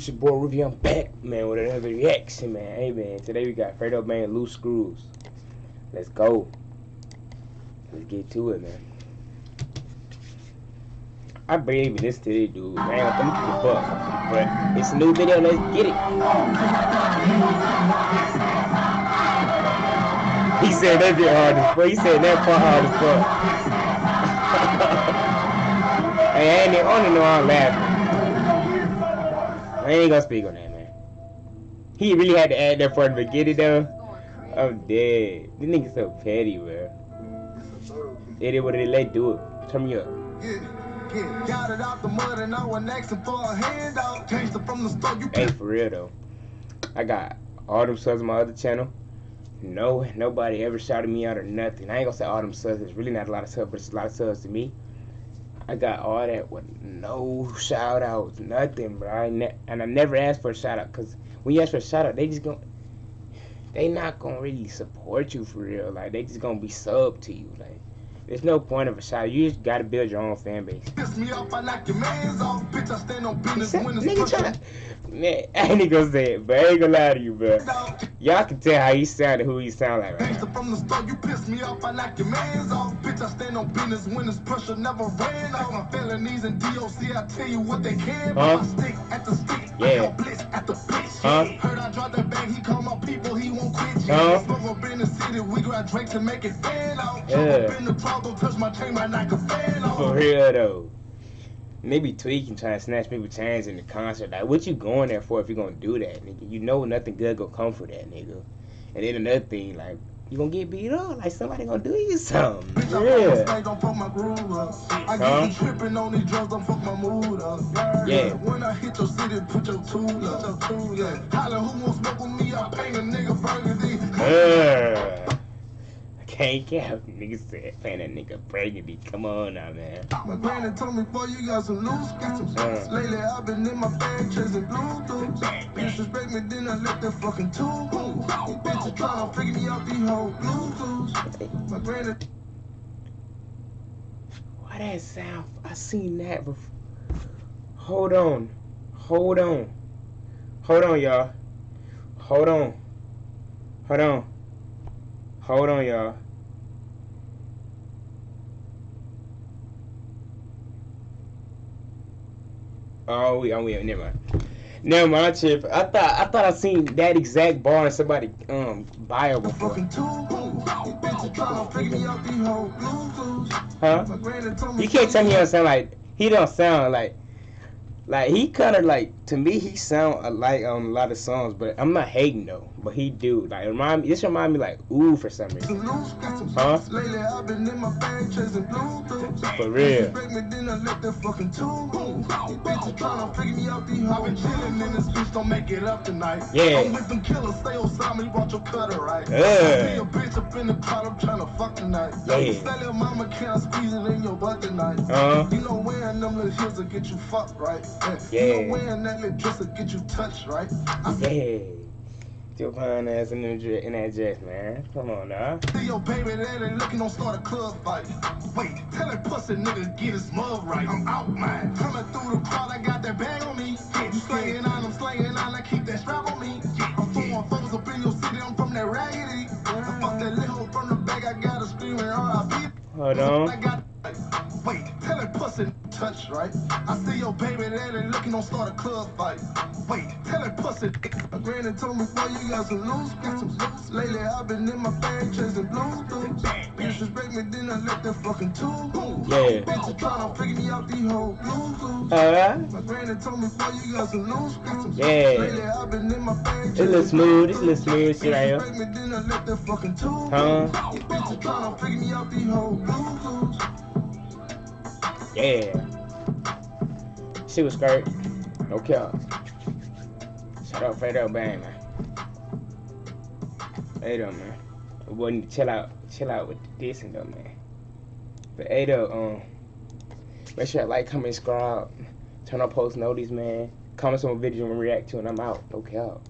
It's your boy Ruby. I'm back, man, with another reaction, man. Hey, man, today we got Fredo, man, Loose Screws. Let's go. Let's get to it, man. I barely even listen to this dude. I ain't gonna give a fuck, but it's a new video. Let's get it. He said that bit hard as fuck. He said that part hard as fuck. Hey, I ain't even on it, no, I'm laughing. I ain't gonna speak on that, man. He really had to add that for the beginning, though. I'm dead. This nigga so petty, bro. It is what it is. Let's do it. Turn me up. Got it out the mud and I was asking for a handout. Changed it from the store. Hey, for real though. I got all them subs on my other channel. Nobody ever shouted me out or nothing. I ain't gonna say all them subs. It's really not a lot of subs, but it's a lot of subs to me. I got all that with no shout outs, nothing, bro. And I never asked for a shout out, cause when you ask for a shout out, they not gonna really support you for real. Like they just gonna be sub to you. Like there's no point of a shout out. You just gotta build your own fan base. Piss me off, I knock your mans off, bitch. I stand on business when it's nigga tryna. Man, I ain't gonna say it, but I ain't gonna lie to you, bro. Y'all can tell how he sounded, who he sound like right now. From the start, you piss me off, I knock your mans off, bitch. I stand on business when it's pressure never ran off. My felonies and DOC, I tell you what they can. I stick at the stick, I blitz at the blitz. Heard I dropped that bag, he called my people, he won't quit. Smoke up in the city, we grab drinks and make it fan out. Jump up in the crowd, don't touch my chain, I knock a fan off. For real though. They be tweaking, trying to snatch people chains in the concert. Like, what you going there for if you gonna do that, nigga? You know nothing good gonna come for that, nigga. And then another thing, like, you gonna get beat up. Like, somebody gonna do you something. Yeah. I get you tripping on these drugs, don't fuck my mood up. Yeah. When I hit your city, put your tool up. Holla, who won't smoke with me? I paint a nigga burgundy. Can't cap, nigga said, playing that nigga burgundy. Come on now, man. My granny told me, boy, you got some loose screws. Lately, I've been in my bag chasing blue dudes. Disrespect me, then I let that fucking tool go. These bitches trying to figure me out these whole blue dudes. My granny. Why that sound? I seen that before. Hold on, y'all. Hold on, y'all. Oh, never mind. Never mind, Chip. I thought I seen that exact bar in somebody bio before. Huh? You can't tell me he don't sound like he kind of like, to me, he sound alike on a lot of songs, but I'm not hating though. But he do, like, this remind me like Ooh for some reason. Huh? For real. Yeah. Yeah. You know wearing that little dress will get you touched, right? Yeah. Your fine ass in that dress, man. Come on now. See your baby daddy looking don't start a club fight. Wait, tell that pussy nigga get his mug right. I'm out, man. Coming through the crowd, I got that bag on me. Yeah, you slanging on, I'm slanging on, I keep that strap on me. Yeah, I'm throwing foes up in your city, I'm from that raggedy. I fuck that little from the back, I got a screaming R.I.P. Hold on. Wait, tell that pussy touch, right? I see your baby daddy looking don't start a club fight. Wait, tell that pussy. My granny told me, boy, you got some loose screws. Lately, I've been in my bag chasing blue dudes. Disrespect me, then I let that fucking tool go. Yeah. Bitches trying to figure me out these whole blue dudes. My granny told me, boy, you got some loose screws. Yeah. Lately, I've been in my bag chasing blue dudes. This little smooth shit right here. Disrespect me, then I let that fucking tool go. Bitches trying to figure me out these whole blue dudes. Yeah. She was skirt. No cap. Shout out Fredo, bang, man. Fredo, man. We wouldn't chill out with the dissing though, man. But Fredo, make sure you like, comment, subscribe, turn on post notice, man. Comment some videos and react to, and I'm out. No cap.